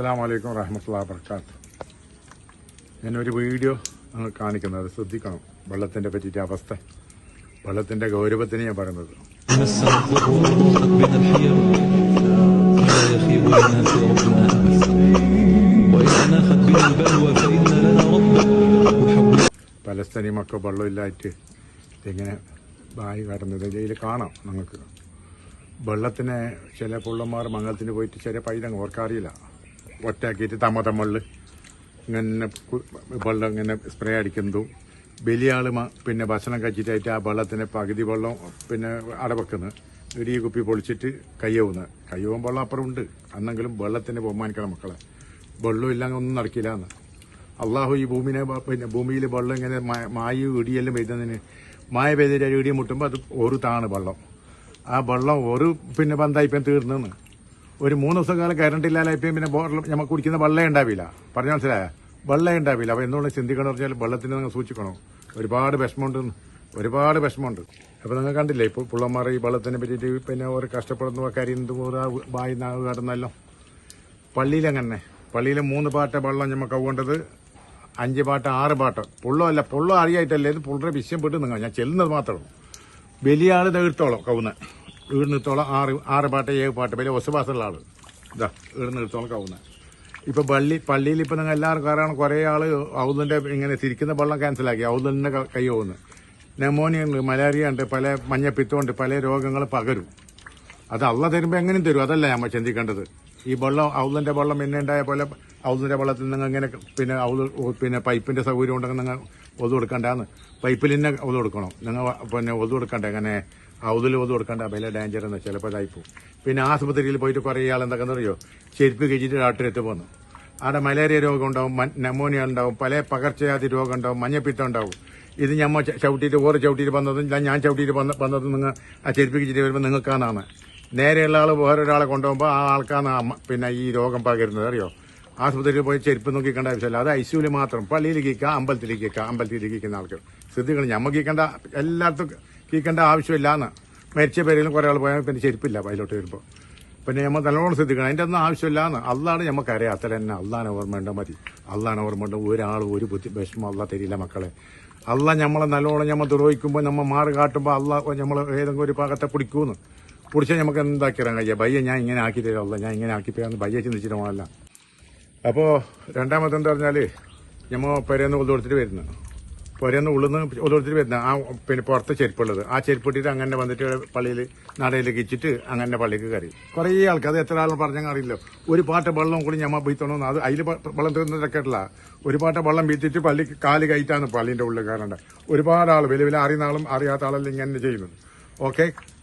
അസ്സലാമു അലൈക്കും വറഹ്മത്തുള്ളാഹി വബറകാതുഹു. ഞാനൊരു വീഡിയോ നിങ്ങൾ കാണിക്കുന്നത് ശ്രദ്ധിക്കണം. വെള്ളത്തിൻ്റെ പറ്റിയിട്ട് അവസ്ഥ, വെള്ളത്തിൻ്റെ ഗൗരവത്തിന് ഞാൻ പറയുന്നത്. പലസ്തീനിമൊക്കെ വെള്ളമില്ലായിട്ട് ഇങ്ങനെ ബായി കടന്നത് ഇതിൽ കാണാം. നിങ്ങൾക്ക് വെള്ളത്തിന് ചില പുള്ളന്മാർ മംഗളത്തിന് പോയിട്ട് ചെറിയ പൈതങ്ങ് ഓർക്കറിയില്ല, ഒറ്റാക്കിയിട്ട് തമ്മള്ളിൽ ഇങ്ങനെ വെള്ളം ഇങ്ങനെ സ്പ്രേ അടിക്കുന്നതും വലിയ ആൾ പിന്നെ ഭക്ഷണം കഴിച്ചിട്ടായിട്ട് ആ വെള്ളത്തിന് പകുതി വെള്ളം പിന്നെ അടവെക്കുന്നത്, ഇടി കുപ്പി പൊളിച്ചിട്ട് കയ്യവും വെള്ളം അപ്പുറം ഉണ്ട്. അന്നെങ്കിലും വെള്ളത്തിന് ബഹുമാനിക്കണം മക്കളെ. വെള്ളം ഇല്ലെങ്കിൽ ഒന്നും നടക്കില്ല എന്ന്. അള്ളാഹു ഈ പിന്നെ ഭൂമിയിൽ വെള്ളം ഇങ്ങനെ മായ ഇടിയെല്ലാം പെയ്തതിന് മായ പെയ്തിട്ട് ഇടി മുട്ടുമ്പോൾ അത് ഒരു താണ് വെള്ളം. ആ വെള്ളം ഒരു പിന്നെ ബന്ധായിപ്പം തീർന്നെന്ന്. ഒരു 3 ദിവസം കാലം കറണ്ട് ഇല്ലാതായിപ്പം പിന്നെ നമുക്ക് കുടിക്കുന്ന വെള്ളം ഉണ്ടാവില്ല. പറഞ്ഞ മനസ്സിലായ വെള്ളം ഉണ്ടാവില്ല. അപ്പോൾ എന്തുകൊണ്ട് ചിന്തിക്കണം പറഞ്ഞാൽ വെള്ളത്തിന് നിങ്ങൾ സൂക്ഷിക്കണം. ഒരുപാട് വിഷമമുണ്ട്. അപ്പോൾ നിങ്ങൾ കണ്ടില്ലേ ഇപ്പോൾ പുള്ളന്മാർ ഈ വെള്ളത്തിനെ പറ്റിയിട്ട് പിന്നെ ഓരോ കഷ്ടപ്പെടുന്നു, കരിയുന്നത് ഓരോ വായി നാവ് കടന്നല്ലോ. പള്ളിയിലങ്ങനെ പള്ളിയിൽ 3 പാട്ട വെള്ളം നമുക്ക് ആവേണ്ടത് 5 പാട്ട 6 പാട്ട പുള്ളം അറിയായിട്ടല്ലേ. ഇത് പുള്ളറെ വിഷയം പെട്ട് നിങ്ങൾ ഞാൻ ചെല്ലുന്നത് മാത്രമേ. വലിയ ആൾ തീർത്തോളം കവുന്ന ഈടുന്നിടത്തോളം 6 പാട്ട 7 പാട്ട വലിയ ഒസവാസമുള്ള ആള് ഇതാ ഈടുന്നിടത്തോളം കവുന്ന. ഇപ്പൊ പള്ളിയിൽ ഇപ്പൊ നിങ്ങൾ എല്ലാവരും കാരണം കുറെ ആള് ഔദിന്റെ ഇങ്ങനെ തിരിക്കുന്ന വെള്ളം ക്യാൻസലാക്കി. ഔദിന്റെ കൈ പോകുന്നു. നെമോണിയ ഉണ്ട്, മലേറിയ ഉണ്ട്, പല മഞ്ഞപ്പിത്തമുണ്ട്, പല രോഗങ്ങൾ പകരും. അത് അള്ള തരുമ്പോ എങ്ങനെയും തരും. അതല്ല നമ്മൾ ചിന്തിക്കേണ്ടത്. ഈ വെള്ളം ഔദിന്റെ വെള്ളം പിന്നെ ഉണ്ടായ പോലെ ഔദിന്റെ വെള്ളത്തിൽ നിങ്ങൾ ഇങ്ങനെ പിന്നെ പൈപ്പിന്റെ സൗകര്യം ഉണ്ടെങ്കിൽ നിങ്ങൾ ഒതു കൊടുക്കണ്ടാന്ന്. പൈപ്പിൽ തന്നെ ഒതു കൊടുക്കണം നിങ്ങൾ. പിന്നെ ഒതു കൊടുക്കണ്ട എങ്ങനെ ഔദിൽ ഒതു കൊടുക്കണ്ട. വില ഡേഞ്ചർ എന്ന് ചിലപ്പോൾ ഇതായിപ്പോ. പിന്നെ ആശുപത്രിയിൽ പോയിട്ട് കുറേ ആൾ എന്തൊക്കെയെന്ന് അറിയോ, ചെരുപ്പ് കഴിച്ചിട്ട് ഡോക്ടറെടുത്ത് പോന്നു. അവിടെ മലേറിയ രോഗം ഉണ്ടാവും, നെമോണിയ ഉണ്ടാവും, പല പകർച്ചവ്യാധി രോഗം ഉണ്ടാവും, മഞ്ഞപ്പിത്തം ഉണ്ടാവും. ഇത് ഞമ്മ ചവിട്ടിയിട്ട് വന്നതും ഞാൻ ചവിട്ടിയിട്ട് വന്നതും നിങ്ങൾ ആ ചെരുപ്പ് കഴിച്ചിട്ട് വരുമ്പോൾ നിങ്ങൾക്കാന്നാണ്. നേരെയുള്ള ആൾ വേറൊരാളെ കൊണ്ടുപോകുമ്പോൾ ആ ആൾക്കാണ് പിന്നെ ഈ രോഗം പകരുന്നത് അറിയോ. ആശുപത്രിയിൽ പോയി ചെരുപ്പ് നോക്കിക്കേണ്ട ആവശ്യമില്ല. അത് ഐസിയുവിൽ മാത്രം. പള്ളിയിൽ കീക്കുക, അമ്പലത്തിൽ കീക്കുന്ന ആൾക്കാർ ശ്രദ്ധിക്കണം. ഞമ്മ കീക്കേണ്ട എല്ലായിടത്തും കീക്കേണ്ട ആവശ്യമില്ലാന്ന്. മരിച്ച പേരിലും കുറെ ആൾ പോയാൽ പിന്നെ ചെരുപ്പില്ല പൈലോട്ട് വരുമ്പോൾ. പിന്നെ നമ്മൾ നല്ലോണം ശ്രദ്ധിക്കണം. അതിൻ്റെ ഒന്നും ആവശ്യമില്ലാന്ന്. അള്ളാണ് നമുക്കറിയാം. അത്ര തന്നെ അള്ളാനെ ഓർമ്മയുണ്ട മതി. അള്ളാനെ ഓർമ്മയുണ്ട്. ഒരാൾ ഒരു വിഷമം അള്ള തരില്ല മക്കളെ. അള്ള നമ്മളെ നല്ലോണം നമ്മൾ ദ്രോഹിക്കുമ്പോൾ നമ്മൾ മാറി കാട്ടുമ്പോൾ അള്ള നമ്മൾ ഏതെങ്കിലും ഒരു ഭാഗത്തെ പിടിച്ചാൽ നമുക്ക് എന്താക്കിയാൽ കഴിയാം. ഭയ്യ ഞാൻ ഇങ്ങനെ ആക്കി തരാം, അല്ല ഞാൻ ഇങ്ങനെ ആക്കിപ്പോയാന്ന് ഭയ്യ ചിന്തിച്ചിട്ട് പോകല്ല. അപ്പോൾ രണ്ടാമത്തെ എന്താ പറഞ്ഞാൽ നമ്മൾ പെരേന്ന് ഒതുകൊടുത്തിട്ട് വരുന്നു. പുരേന്ന് ഉള്ളിന്ന് ഒതുകൊടുത്തിട്ട് വരുന്ന ആ പിന്നെ പുറത്തെ ചെരുപ്പുള്ളത്. ആ ചെരുപ്പിട്ടിട്ട് അങ്ങനെ വന്നിട്ട് പള്ളിയിൽ നടയിലേക്ക് ഇച്ചിട്ട് അങ്ങനെ പള്ളിക്ക് കയറി. കുറേ ആൾക്കാർ, അത് എത്ര ആളും പറഞ്ഞാൽ അറിയില്ല. ഒരു പാട്ട വെള്ളം കൂടി ഞമ്മ വീത്തണമെന്ന്. അത് അതിൽ വെള്ളം തീർന്നതൊക്കെയല്ല. ഒരു പാട്ട വെള്ളം വീത്തിട്ട് പള്ളി കാല് കയറ്റാന്ന് പള്ളിന്റെ ഉള്ളിൽ കയറേണ്ട. ഒരുപാട് ആൾ വലിയ അറിയുന്ന ആളും അറിയാത്ത ആളെല്ലാം ഇങ്ങനെ ചെയ്യുന്നത്. ഓക്കെ.